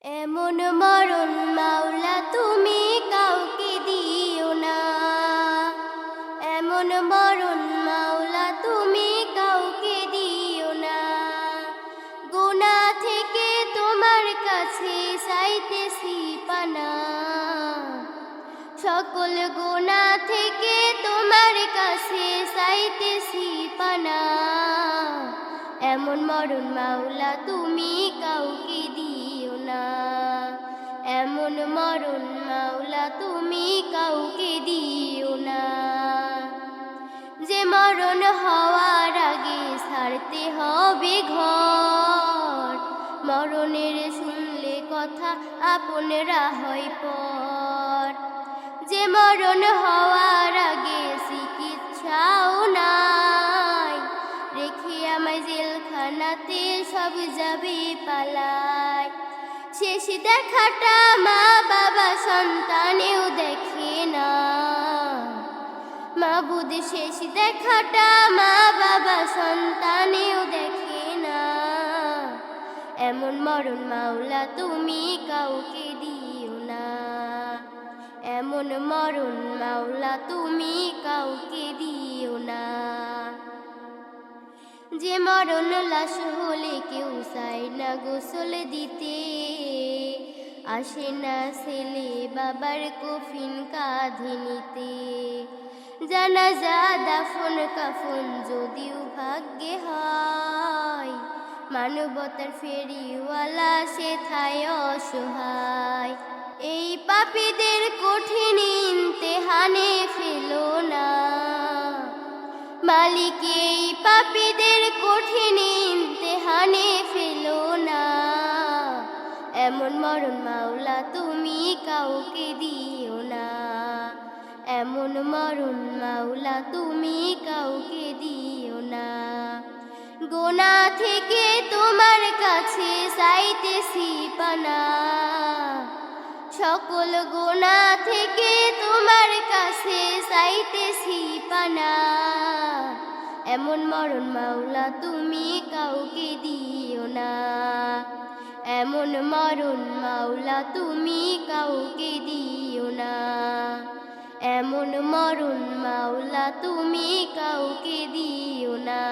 এমন মরণ মাওলা তুমি কাউকে দিও না, এমন মরণ মাওলা তুমি কাউকে দিও না। গুনাহ থেকে তোমার কাছে চাইতেছি পানা, সকল গুনাহ থেকে তোমার কাছে চাইতেছি পানা। এমন মরণ মাওলা তুমি কাউকে দিও না, এমন মরণ মাওলা তুমি কাউকে দিও না। যে মরণ হওয়ার আগে ছাড়তে হবে ঘর, মরণের শুনলে কথা আপনরা হয় পর। যে মরণ হওয়ার আগে চিকিৎসাও নাই, রেখে আমায় জেলখানাতে সব যাবে পালায়। শেষ দেখাটা মা বাবা সন্তানেও দেখে না, মাবুদ শেষ দেখাটা মা বাবা সন্তানেও দেখে না। এমন মরণ মাওলা তুমি কাউকে দিও না, এমন মরণ মাওলা তুমি কাউকে দিও না। যে মরণ লাশ হলে কেউ চায় না গোসল দিতে, আসে না ছেলে বাবার কফিন কাঁধে নিতে। জানাজা দাফন কাফন যদিও ভাগ্যে হয়, মানবতার ফেরিওয়ালা সে থায় অসহায়। এই পাপীদের কঠিন ইমতিহানে ফেলো না, মালিক এই পাপীদের কঠিন ইমতিহানে ফেলো না। এমন মরণ মাওলা তুমি কাউকে দিও না, এমন মরণ মাওলা তুমি কাউকে দিও না। গুনাহ থেকে তোমার কাছে চাইতেছি পানা, সকল গুনাহ থেকে তোমার কাছে চাইতেছি পানা। এমন মরণ মাওলা তুমি কাউকে দিও না, এমন মরণ মাওলা তুমি কাউকে দিও না, এমন মরণ মাওলা তুমি কাউকে দিও না।